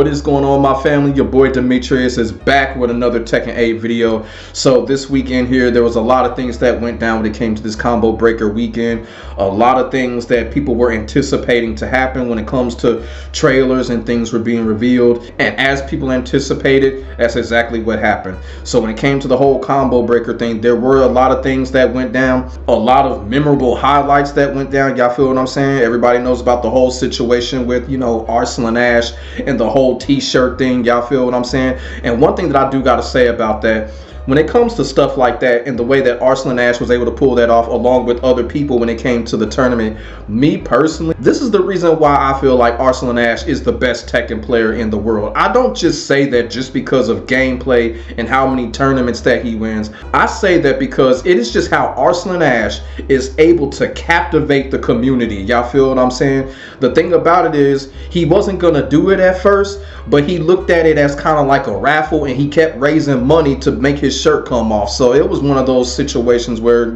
What is going on, my family? Your boy Demetrius is back with another Tekken 8 video. So this weekend here, there was a lot of things that went down when it came to this combo breaker weekend. A lot of things that people were anticipating to happen when it comes to trailers and things were being revealed. And as people anticipated, that's exactly what happened. So when it came to the whole combo breaker thing, there were a lot of things that went down. A lot of memorable highlights that went down. Y'all feel what I'm saying? Everybody knows about the whole situation with, Arslan Ash and the whole t-shirt thing. Y'all feel what I'm saying? And one thing that I do got to say about that, when it comes to stuff like that and the way that Arslan Ash was able to pull that off along with other people when it came to the tournament, me personally, this is the reason why I feel like Arslan Ash is the best Tekken player in the world. I don't just say that just because of gameplay and how many tournaments that he wins. I say that because it is just how Arslan Ash is able to captivate the community. Y'all feel what I'm saying? The thing about it is, he wasn't gonna do it at first, but he looked at it as kind of like a raffle, and he kept raising money to make his shirt come off. So it was one of those situations where,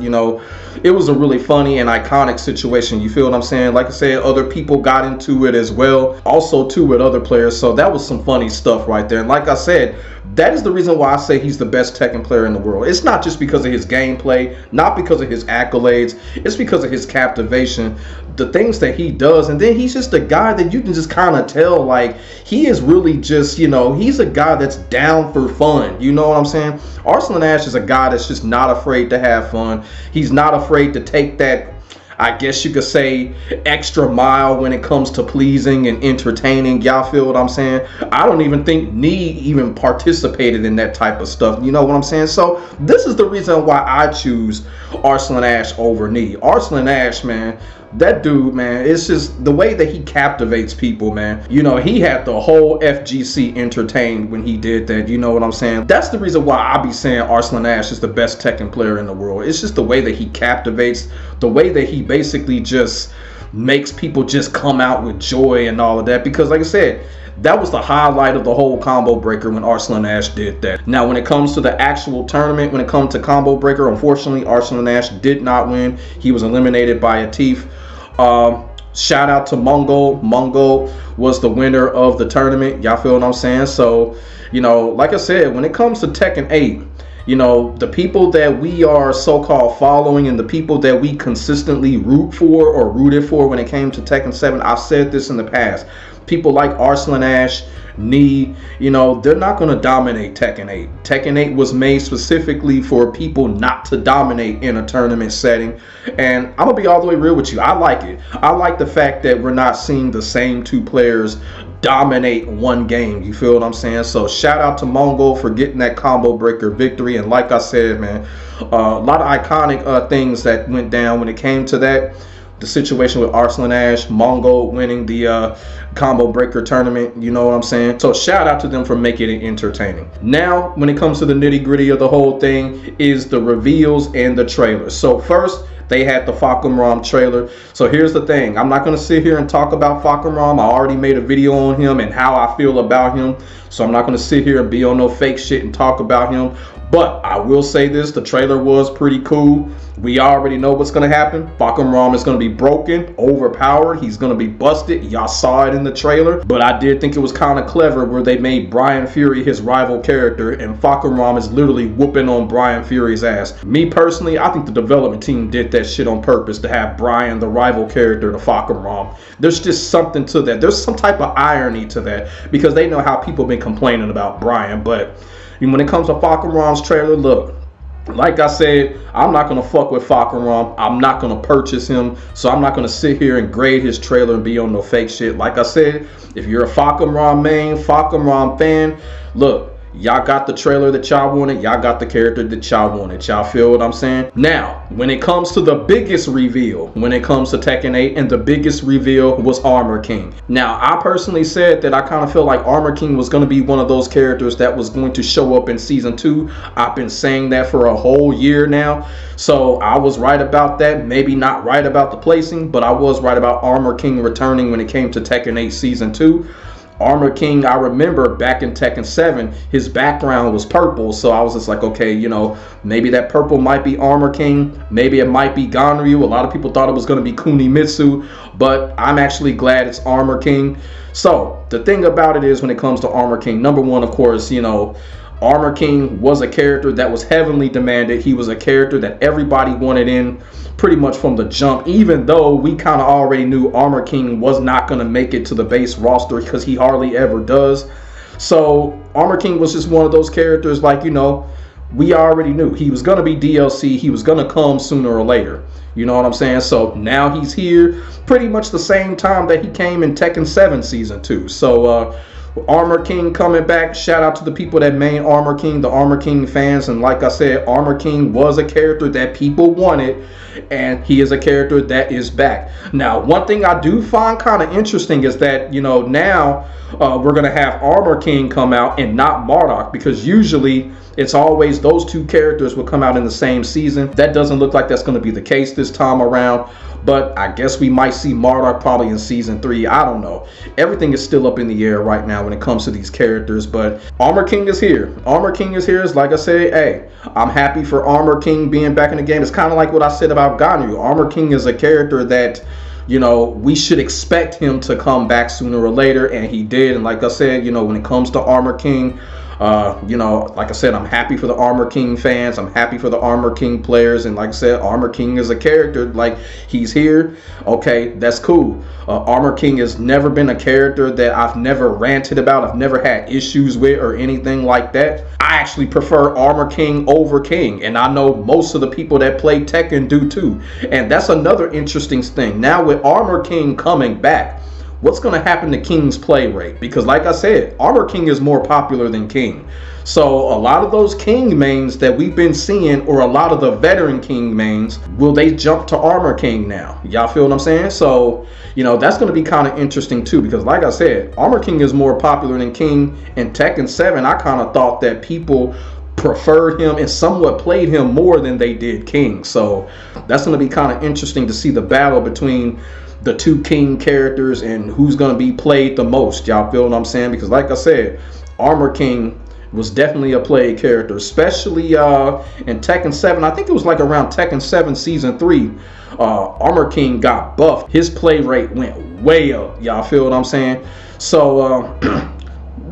it was a really funny and iconic situation. You feel what I'm saying? Like I said, other people got into it as well, also too with other players. So that was some funny stuff right there. And like I said, that is the reason why I say he's the best Tekken player in the world. It's not just because of his gameplay, not because of his accolades. It's because of his captivation, the things that he does. And then he's just a guy that you can just kind of tell, like, he is really just, he's a guy that's down for fun. You know what I'm saying? Arslan Ash is a guy that's just not afraid to have fun. He's not afraid to take that, I guess you could say, extra mile when it comes to pleasing and entertaining. Y'all feel what I'm saying? I don't even think Nee even participated in that type of stuff. You know what I'm saying? So this is the reason why I choose Arslan Ash over Nee. Arslan Ash, man, that dude, man, it's just the way that he captivates people, man. He had the whole FGC entertained when he did that. You know what I'm saying? That's the reason why I be saying Arslan Ash is the best Tekken player in the world. It's just the way that he captivates, the way that he basically just makes people just come out with joy and all of that. Because like I said, that was the highlight of the whole combo breaker when Arslan Ash did that. Now, when it comes to the actual tournament, when it comes to combo breaker, unfortunately, Arslan Ash did not win. He was eliminated by Atif. Shout out to Mungo. Mungo was the winner of the tournament. Y'all feel what I'm saying? So, like I said, when it comes to Tekken 8, the people that we are so-called following and the people that we consistently root for or rooted for when it came to Tekken 7, I've said this in the past. People like Arslan Ash, Nee, they're not going to dominate Tekken 8. Tekken 8 was made specifically for people not to dominate in a tournament setting. And I'm going to be all the way real with you. I like it. I like the fact that we're not seeing the same two players dominate one game. You feel what I'm saying? So shout out to Mongo for getting that combo breaker victory. And like I said, man, a lot of iconic things that went down when it came to that. The situation with Arslan Ash, Mongo winning the combo breaker tournament, you know what I'm saying? So shout out to them for making it entertaining. Now, when it comes to the nitty gritty of the whole thing, is the reveals and the trailers. So first, they had the Fakam Ram trailer. So here's the thing. I'm not going to sit here and talk about Fakam Ram. I already made a video on him and how I feel about him. So I'm not going to sit here and be on no fake shit and talk about him. But I will say this, the trailer was pretty cool. We already know what's going to happen. Fakam Ram is going to be broken, overpowered. He's going to be busted. Y'all saw it in the trailer. But I did think it was kind of clever where they made Brian Fury his rival character, and Fakam Ram is literally whooping on Brian Fury's ass. Me personally, I think the development team did that shit on purpose to have Brian, the rival character, to Fakam Ram. There's just something to that. There's some type of irony to that because they know how people been complaining about Brian. But when it comes to Fakam Ram's trailer, look, like I said, I'm not going to fuck with Fakam Ram. I'm not going to purchase him. So I'm not going to sit here and grade his trailer and be on no fake shit. Like I said, if you're a Fakam Ram main, Fakam Ram fan, look, y'all got the trailer that y'all wanted. Y'all got the character that y'all wanted. Y'all feel what I'm saying? Now, when it comes to the biggest reveal, when it comes to Tekken 8, and the biggest reveal was Armor King. Now, I personally said that I kind of feel like Armor King was going to be one of those characters that was going to show up in Season 2. I've been saying that for a whole year now. So I was right about that. Maybe not right about the placing, but I was right about Armor King returning when it came to Tekken 8 Season 2. Armor King, I remember back in Tekken 7, his background was purple, so I was just like, okay, you know, maybe that purple might be Armor King, maybe it might be Ganryu. A lot of people thought it was going to be Kunimitsu, but I'm actually glad it's Armor King. So the thing about it is, when it comes to Armor King, number one, of course, you know, Armor King was a character that was heavily demanded. He was a character that everybody wanted in pretty much from the jump, even though we kind of already knew Armor King was not going to make it to the base roster because he hardly ever does. So Armor King was just one of those characters, like, you know, we already knew he was going to be DLC. He was going to come sooner or later. You know what I'm saying? So now he's here pretty much the same time that he came in Tekken 7 Season 2. So Armor King coming back. Shout out to the people that made Armor King, the Armor King fans. And like I said, Armor King was a character that people wanted, and he is a character that is back. Now, one thing I do find kind of interesting is that, you know, now we're going to have Armor King come out and not Marduk, because usually it's always those two characters will come out in the same season. That doesn't look like that's going to be the case this time around. But I guess we might see Marduk probably in Season 3. I don't know. Everything is still up in the air right now when it comes to these characters. But Armor King is here. Armor King is here. It's like I say, hey, I'm happy for Armor King being back in the game. It's kind of like what I said about Ganryu. Armor King is a character that, you know, we should expect him to come back sooner or later. And he did. And like I said, you know, when it comes to Armor King, you know, like I said, I'm happy for the Armor King fans. I'm happy for the Armor King players. And like I said, Armor King is a character. Like, he's here. Okay, that's cool. Armor King has never been a character that I've never ranted about. I've never had issues with or anything like that. I actually prefer Armor King over King. And I know most of the people that play Tekken do too. And that's another interesting thing. Now with Armor King coming back, what's going to happen to King's play rate? Because like I said, Armor King is more popular than King. So a lot of those King mains that we've been seeing, or a lot of the veteran King mains, will they jump to Armor King now? Y'all feel what I'm saying? So, you know, that's going to be kind of interesting too, because like I said, Armor King is more popular than King. In Tekken 7, I kind of thought that people preferred him and somewhat played him more than they did King. So that's going to be kind of interesting to see the battle between the two King characters and who's going to be played the most. Y'all feel what I'm saying? Because like I said, Armor King was definitely a played character, especially in Tekken 7. I think it was like around Tekken 7 Season 3. Armor King got buffed. His play rate went way up. Y'all feel what I'm saying? So,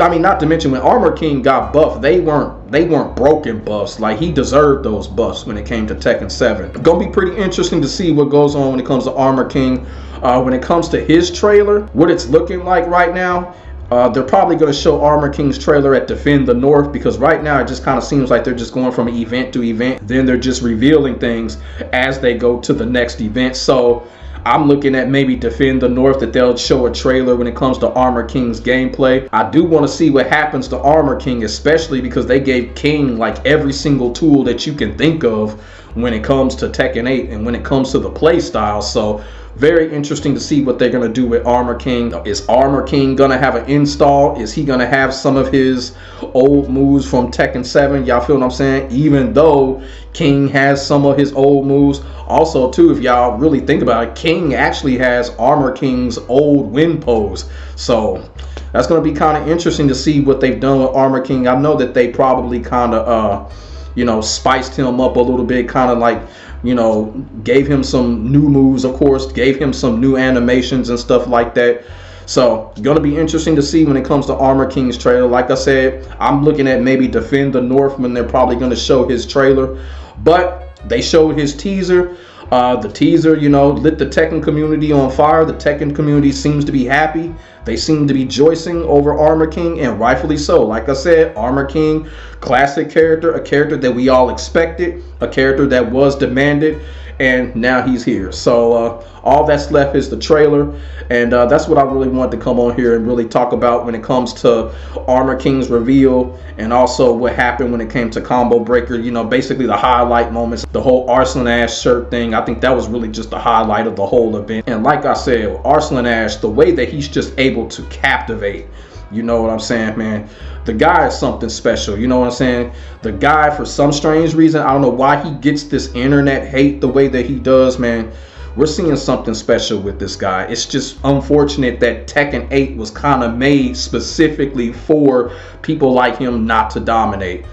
I mean, not to mention when Armor King got buffed, they weren't broken buffs. Like, he deserved those buffs when it came to Tekken 7. Gonna be pretty interesting to see what goes on when it comes to Armor King. When it comes to his trailer, what it's looking like right now, they're probably going to show Armor King's trailer at Defend the North, because right now it just kind of seems like they're just going from event to event. Then they're just revealing things as they go to the next event. So I'm looking at maybe Defend the North, that they'll show a trailer when it comes to Armor King's gameplay. I do want to see what happens to Armor King, especially because they gave King like every single tool that you can think of when it comes to Tekken 8 and when it comes to the play style. So very interesting to see what they're going to do with Armor King. Is Armor King going to have an install? Is he going to have some of his old moves from Tekken 7? Y'all feel what I'm saying? Even though King has some of his old moves. Also, too, if y'all really think about it, King actually has Armor King's old wind pose. So that's going to be kind of interesting to see what they've done with Armor King. I know that they probably kind of, you know, spiced him up a little bit, kind of like, you know, gave him some new moves, of course, gave him some new animations and stuff like that. So it's going to be interesting to see when it comes to Armor King's trailer. Like I said, I'm looking at maybe Defend the North when they're probably going to show his trailer. But they showed his teaser. The teaser, you know, lit the Tekken community on fire. The Tekken community seems to be happy. They seem to be rejoicing over Armor King, and rightfully so. Like I said, Armor King, classic character, a character that we all expected, a character that was demanded, and now he's here. So all that's left is the trailer, and that's what I really wanted to come on here and really talk about when it comes to Armor King's reveal, and also what happened when it came to Combo Breaker. You know, basically the highlight moments, the whole Arslan Ash shirt thing. I think that was really just the highlight of the whole event. And like I said, Arslan Ash, the way that he's just able to captivate, you know what I'm saying, man? The guy is something special, you know what I'm saying? The guy, for some strange reason, I don't know why he gets this internet hate the way that he does, man. we're seeing something special with this guy. It's just unfortunate that Tekken 8 was kind of made specifically for people like him not to dominate.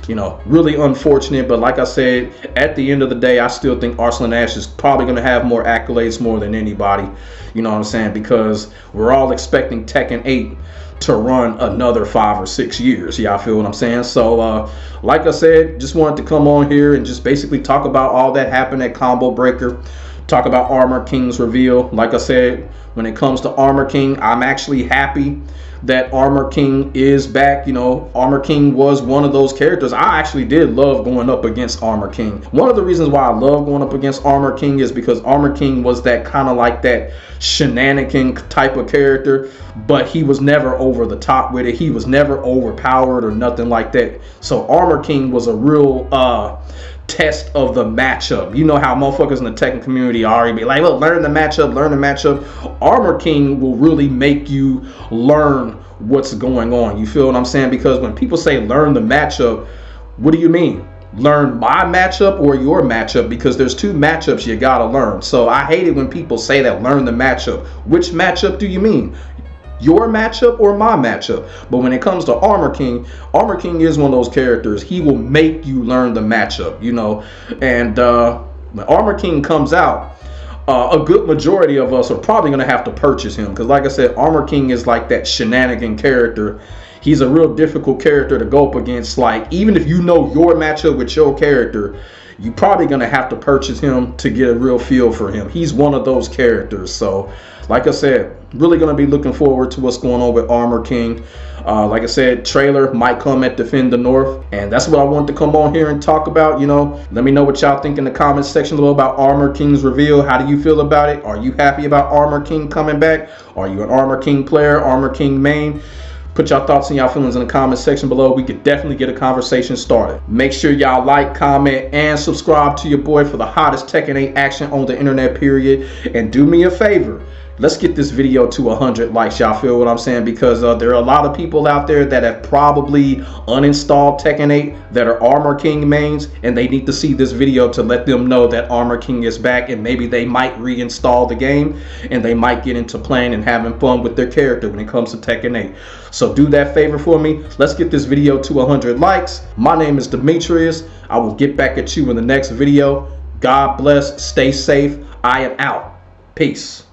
You know, really unfortunate, but like I said, at the end of the day, I still think Arslan Ash is probably going to have more accolades more than anybody. You know what I'm saying? Because we're all expecting Tekken 8 to run another 5 or 6 years. Y'all feel what I'm saying? So, like I said, just wanted to come on here and just basically talk about all that happened at Combo Breaker. Talk about Armor King's reveal. Like I said, when it comes to Armor King, I'm actually happy that Armor King is back. You know, Armor King was one of those characters. I actually did love going up against Armor King. One of the reasons why I love going up against Armor King is because Armor King was that kind of like that shenanigan type of character, but he was never over the top with it. He was never overpowered or nothing like that. So Armor King was a real test of the matchup. You know how motherfuckers in the Tekken community already be like, look, learn the matchup, learn the matchup. Armor King will really make you learn what's going on. You feel what I'm saying? Because when people say learn the matchup, what do you mean? Learn my matchup or your matchup? Because there's two matchups you gotta learn. So I hate it when people say that, learn the matchup. Which matchup do you mean? Your matchup or my matchup? But when it comes to Armor King is one of those characters. He will make you learn the matchup, you know. And when Armor King comes out, a good majority of us are probably going to have to purchase him. Because like I said, Armor King is like that shenanigan character. He's a real difficult character to go up against. Like, even if you know your matchup with your character, you're probably going to have to purchase him to get a real feel for him. He's one of those characters. So, like I said, really going to be looking forward to what's going on with Armor King. Like I said, trailer might come at Defend the North. And that's what I wanted to come on here and talk about. You know, let me know what y'all think in the comments section below about Armor King's reveal. How do you feel about it? Are you happy about Armor King coming back? Are you an Armor King player, Armor King main? Put y'all thoughts and y'all feelings in the comment section below. We could definitely get a conversation started. Make sure y'all like, comment, and subscribe to your boy for the hottest Tekken 8 action on the internet, period. And do me a favor. Let's get this video to 100 likes. Y'all feel what I'm saying? Because there are a lot of people out there that have probably uninstalled Tekken 8 that are Armor King mains, and they need to see this video to let them know that Armor King is back, and maybe they might reinstall the game and they might get into playing and having fun with their character when it comes to Tekken 8. So do that favor for me. Let's get this video to 100 likes. My name is Demetrius. I will get back at you in the next video. God bless. Stay safe. I am out. Peace.